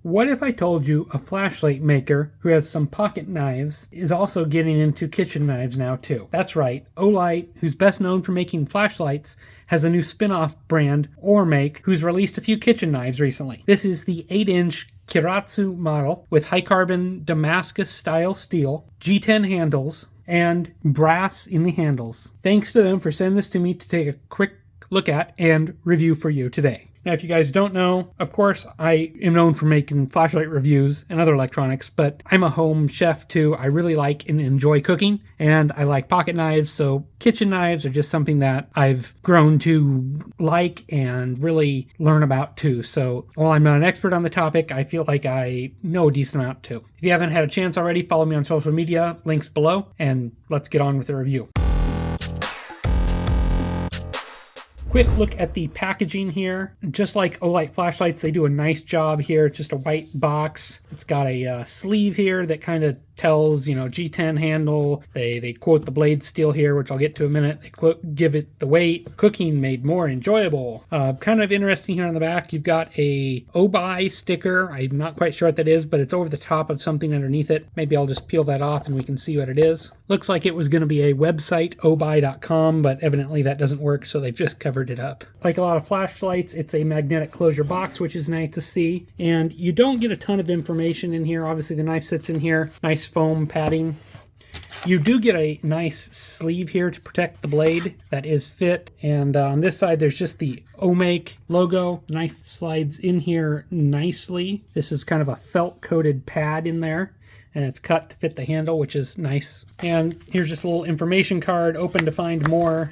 What if I told you a flashlight maker who has some pocket knives is also getting into kitchen knives now too? That's right, Olight, who's best known for making flashlights, has a new spin-off brand, Oremake, who's released a few kitchen knives recently. This is the 8-inch Kiritsuke model with high-carbon Damascus-style steel, G10 handles, and brass in the handles. Thanks to them for sending this to me to take a quick look at and review for you today. Now, if you guys don't know, of course, I am known for making flashlight reviews and other electronics, but I'm a home chef too. I really like and enjoy cooking, and I like pocket knives, so kitchen knives are just something that I've grown to like and really learn about too. So while I'm not an expert on the topic, I feel like I know a decent amount too. If you haven't had a chance already, follow me on social media, links below, and let's get on with the review. Quick look at the packaging here. Just like Olight flashlights, they do a nice job here. It's just a white box. It's got a sleeve here that kind of tells, G10 handle. They quote the blade steel here, which I'll get to in a minute. They give it the weight. Cooking made more enjoyable. Kind of interesting here on the back. You've got a Obai sticker. I'm not quite sure what that is, but it's over the top of something underneath it. Maybe I'll just peel that off and we can see what it is. Looks like it was going to be a website, obai.com, but evidently that doesn't work, so they've just covered it up. Like a lot of flashlights, it's a magnetic closure box, which is nice to see. And you don't get a ton of information in here. Obviously, the knife sits in here. Nice foam padding. You do get a nice sleeve here to protect the blade that is fit. And on this side, there's just the Oremake logo. The knife slides in here nicely. This is kind of a felt-coated pad in there, and it's cut to fit the handle, which is nice. And here's just a little information card, open to find more.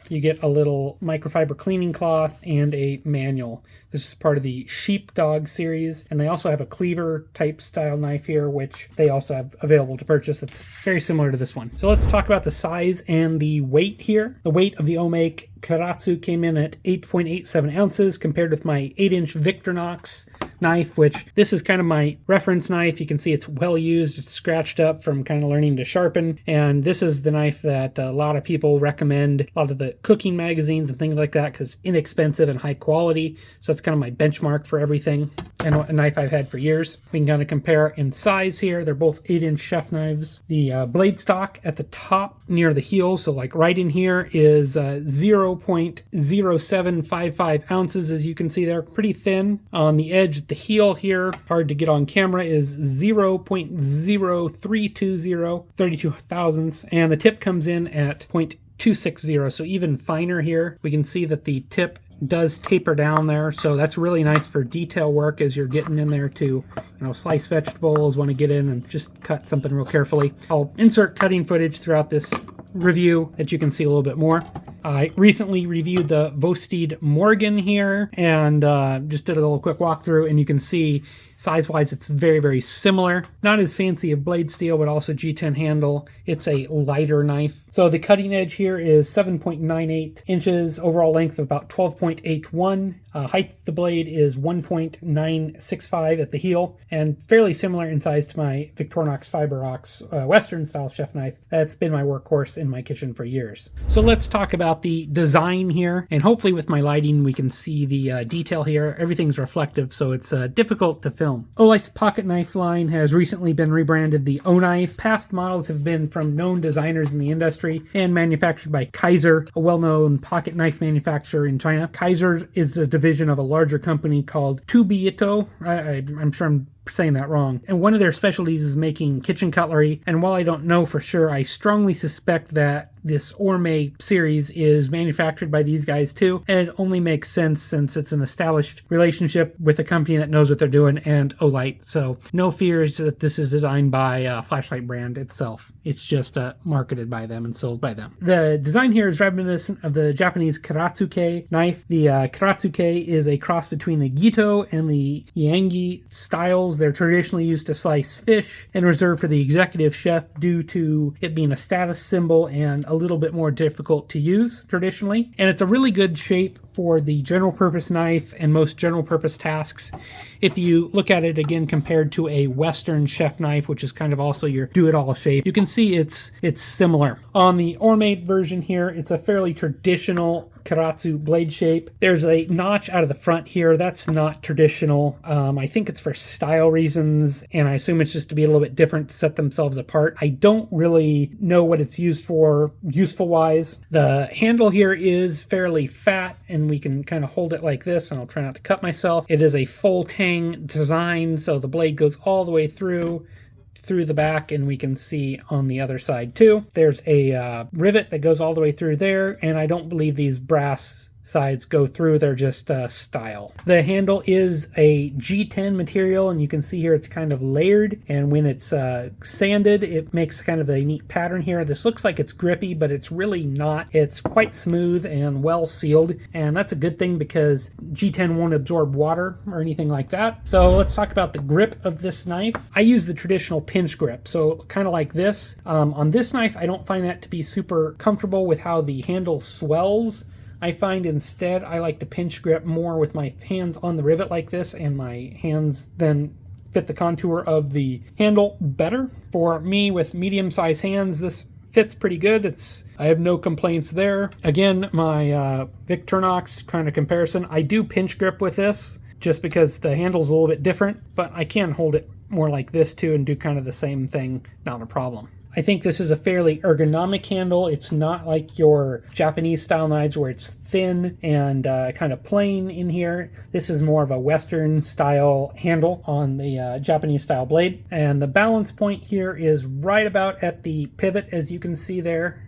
You get a little microfiber cleaning cloth and a manual. This is part of the Sheepdog series, and they also have a cleaver type style knife here, which they also have available to purchase. That's very similar to this one. So let's talk about the size and the weight here. The weight of the Oremake Kiritsuke came in at 8.87 ounces compared with my 8-inch Victorinox knife, which this is kind of my reference knife. You can see it's well used. It's scratched up from kind of learning to sharpen. And this is the knife that a lot of people recommend, a lot of the cooking magazines and things like that, because inexpensive and high quality. So it's kind of my benchmark for everything, and a knife I've had for years. We can kind of compare in size here. They're both 8-inch chef knives. The blade stock at the top near the heel, so like right in here, is 0.0755 ounces, as you can see there. Pretty thin. On the edge, the heel here, hard to get on camera, is 0.0320, 32 thousandths, and the tip comes in at 0.260, so even finer here. We can see that the tip does taper down there, so that's really nice for detail work as you're getting in there to, slice vegetables, want to get in and just cut something real carefully. I'll insert cutting footage throughout this review that you can see a little bit more. I recently reviewed the Vostede Morgan here and just did a little quick walkthrough, and you can see size-wise it's very, very similar. Not as fancy of blade steel, but also G10 handle. It's a lighter knife. So the cutting edge here is 7.98 inches, overall length of about 12.81. Height of the blade is 1.965 at the heel, and fairly similar in size to my Victorinox Fiberox Western-style chef knife. That's been my workhorse in my kitchen for years. So let's talk about the design here, and hopefully with my lighting we can see the detail here. Everything's reflective, so it's difficult to film. Olight's pocket knife line has recently been rebranded the O-Knife. Past models have been from known designers in the industry and manufactured by Kaiser, a well-known pocket knife manufacturer in China. Kaiser is a division of a larger company called Tubito. I'm sure I'm saying that wrong. And one of their specialties is making kitchen cutlery. And while I don't know for sure, I strongly suspect that this Oremake series is manufactured by these guys too. And it only makes sense since it's an established relationship with a company that knows what they're doing and Olight. So no fears that this is designed by a flashlight brand itself. It's just marketed by them and sold by them. The design here is reminiscent of the Japanese Kiritsuke knife. The Kiritsuke is a cross between the Gito and the Yangi styles. They're traditionally used to slice fish and reserved for the executive chef due to it being a status symbol and a little bit more difficult to use traditionally. And it's a really good shape for the general purpose knife and most general purpose tasks. If you look at it again compared to a Western chef knife, which is kind of also your do-it-all shape, you can see it's similar. On the Oremake version here, it's a fairly traditional Kiritsuke blade shape. There's a notch out of the front here. That's not traditional. I think it's for style reasons, and I assume it's just to be a little bit different to set themselves apart. I don't really know what it's used for useful-wise. The handle here is fairly fat, and we can kind of hold it like this, and I'll try not to cut myself. It is a full tang design, so the blade goes all the way through the back, and we can see on the other side too. There's a rivet that goes all the way through there, and I don't believe these brass sides go through. They're just style. The handle is a G10 material, and you can see here it's kind of layered, and when it's sanded, it makes kind of a neat pattern here. This looks like it's grippy, but it's really not. It's quite smooth and well sealed, and that's a good thing because G10 won't absorb water or anything like that. So let's talk about the grip of this knife. I use the traditional pinch grip, so kind of like this. On this knife, I don't find that to be super comfortable with how the handle swells. I find instead I like to pinch grip more with my hands on the rivet like this, and my hands then fit the contour of the handle better. For me, with medium-sized hands, this fits pretty good. I have no complaints there. Again, my Victorinox kind of comparison, I do pinch grip with this just because the handle's a little bit different, but I can hold it more like this too and do kind of the same thing, not a problem. I think this is a fairly ergonomic handle. It's not like your Japanese style knives where it's thin and kind of plain in here. This is more of a Western style handle on the Japanese style blade. And the balance point here is right about at the pivot, as you can see there,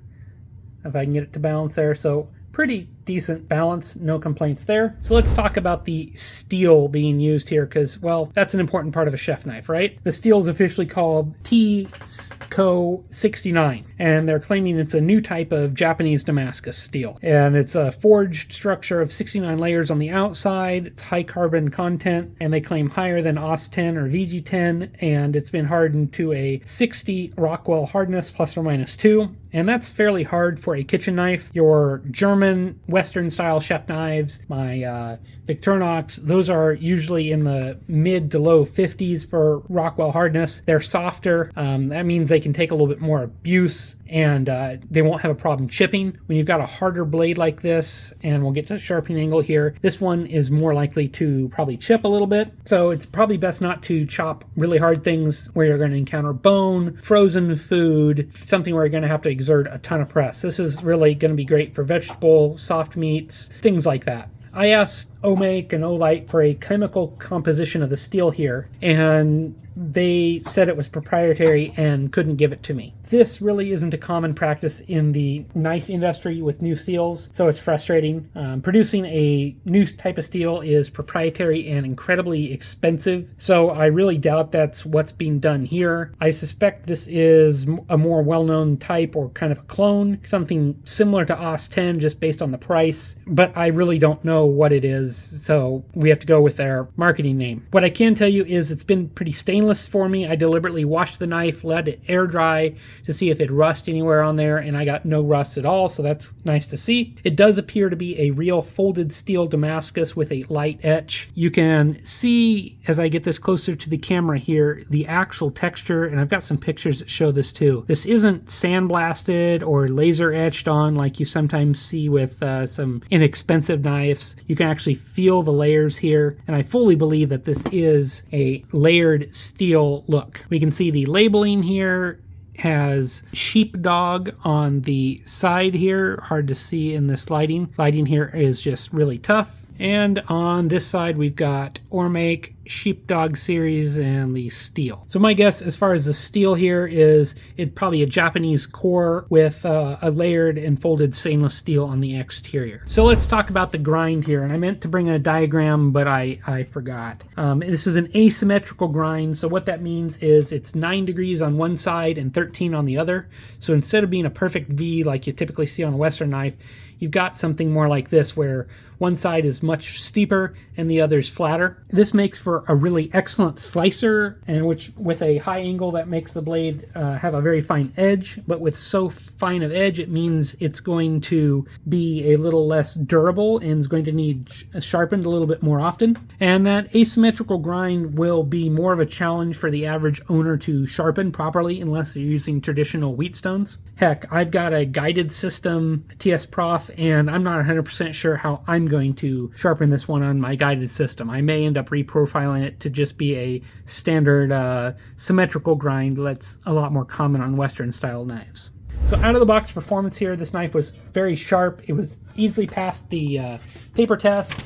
if I can get it to balance there. So pretty decent balance, no complaints there. So let's talk about the steel being used here, because, well, that's an important part of a chef knife, right? The steel is officially called T-Co 69, and they're claiming it's a new type of Japanese Damascus steel. And it's a forged structure of 69 layers on the outside. It's high carbon content, and they claim higher than AUS-10 or VG-10, and it's been hardened to a 60 Rockwell hardness, ±2. And that's fairly hard for a kitchen knife. Your German Western style chef knives, my Victorinox, those are usually in the mid to low 50s for Rockwell hardness. They're softer. That means they can take a little bit more abuse, and they won't have a problem chipping. When you've got a harder blade like this, and we'll get to the sharpening angle here, this one is more likely to probably chip a little bit. So it's probably best not to chop really hard things where you're going to encounter bone, frozen food, something where you're going to have to exert a ton of press. This is really going to be great for vegetable, soft meats, things like that. I asked Oremake and Olight for a chemical composition of the steel here, and they said it was proprietary and couldn't give it to me. This really isn't a common practice in the knife industry with new steels, so it's frustrating. Producing a new type of steel is proprietary and incredibly expensive, so I really doubt that's what's being done here. I suspect this is a more well-known type or kind of a clone, something similar to AUS-10 just based on the price, but I really don't know what it is, so we have to go with their marketing name. What I can tell you is it's been pretty stainless for me. I deliberately washed the knife, let it air dry to see if it rust anywhere on there, and I got no rust at all, so that's nice to see. It does appear to be a real folded steel Damascus with a light etch. You can see, as I get this closer to the camera here, the actual texture, and I've got some pictures that show this too. This isn't sandblasted or laser etched on like you sometimes see with some inexpensive knives. You can actually feel the layers here, and I fully believe that this is a layered steel look. We can see the labeling here has sheepdog on the side here. Hard to see in this lighting. Lighting here is just really tough. And on this side, we've got Oremake, Sheepdog series, and the steel. So my guess as far as the steel here is it's probably a Japanese core with a layered and folded stainless steel on the exterior. So let's talk about the grind here. And I meant to bring a diagram, but I forgot. This is an asymmetrical grind. So what that means is it's 9 degrees on one side and 13 on the other. So instead of being a perfect V like you typically see on a Western knife, you've got something more like this where one side is much steeper and the other is flatter. This makes for a really excellent slicer, and which with a high angle that makes the blade have a very fine edge, but with so fine of edge it means it's going to be a little less durable and is going to need sharpened a little bit more often. And that asymmetrical grind will be more of a challenge for the average owner to sharpen properly unless you're using traditional wheatstones. Heck, I've got a guided system TS Prof, and I'm not 100% sure how I'm going to sharpen this one on my guided system. I may end up reprofiling it to just be a standard symmetrical grind that's a lot more common on Western style knives. So out of the box performance here, this knife was very sharp. It was easily past the paper test.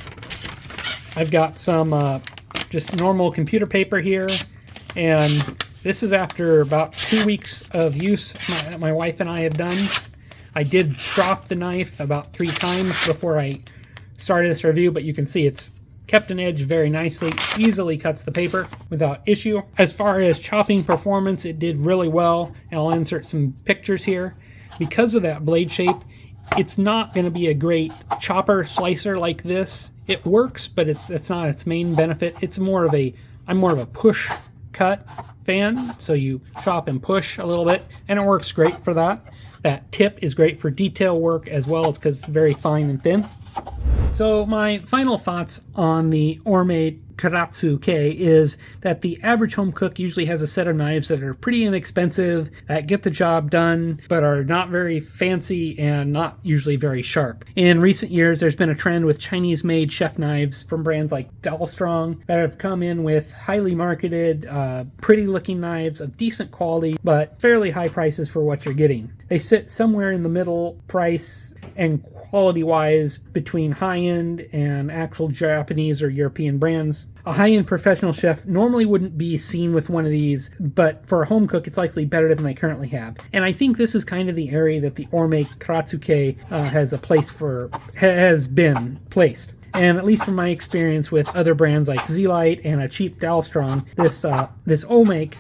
I've got some just normal computer paper here, and this is after about 2 weeks of use that my wife and I have done. I did drop the knife about 3 times before I started this review, but you can see it's kept an edge very nicely, easily cuts the paper without issue. As far as chopping performance, it did really well, and I'll insert some pictures here. Because of that blade shape, it's not going to be a great chopper slicer like this. It works, but it's not its main benefit. I'm more of a push cut fan, so you chop and push a little bit, and it works great for that. That tip is great for detail work as well, because it's very fine and thin. So my final thoughts on the Oremake Kiritsuke is that the average home cook usually has a set of knives that are pretty inexpensive, that get the job done, but are not very fancy and not usually very sharp. In recent years, there's been a trend with Chinese-made chef knives from brands like Dalstrong that have come in with highly marketed, pretty-looking knives of decent quality, but fairly high prices for what you're getting. They sit somewhere in the middle price and quality-wise between high-end and actual Japanese or European brands. A high-end professional chef normally wouldn't be seen with one of these, but for a home cook, it's likely better than they currently have. And I think this is kind of the area that the Oremake Kiritsuke has been placed. And at least from my experience with other brands like Olight and a cheap Dalstrong, this Oremake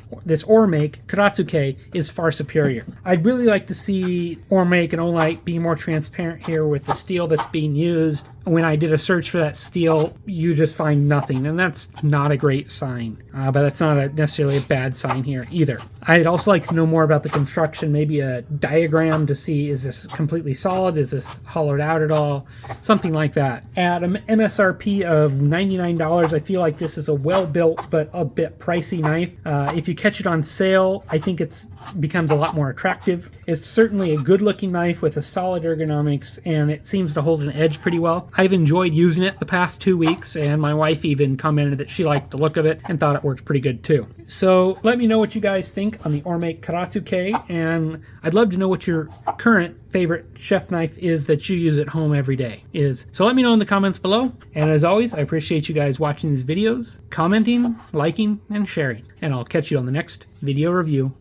Kiritsuke is far superior. I'd really like to see Oremake and Olight be more transparent here with the steel that's being used. When I did a search for that steel, you just find nothing, and that's not a great sign. But that's not necessarily a bad sign here either. I'd also like to know more about the construction, maybe a diagram to see, is this completely solid? Is this hollowed out at all? Something like that. At an MSRP of $99, I feel like this is a well-built but a bit pricey knife. If you catch it on sale, I think it becomes a lot more attractive. It's certainly a good-looking knife with a solid ergonomics, and it seems to hold an edge pretty well. I've enjoyed using it the past 2 weeks, and my wife even commented that she liked the look of it and thought it worked pretty good too. So let me know what you guys think on the Oremake Kiritsuke, and I'd love to know what your current favorite chef knife is that you use at home every day is. So let me know in the comments below, and as always, I appreciate you guys watching these videos, commenting, liking, and sharing, and I'll catch you on the next video review.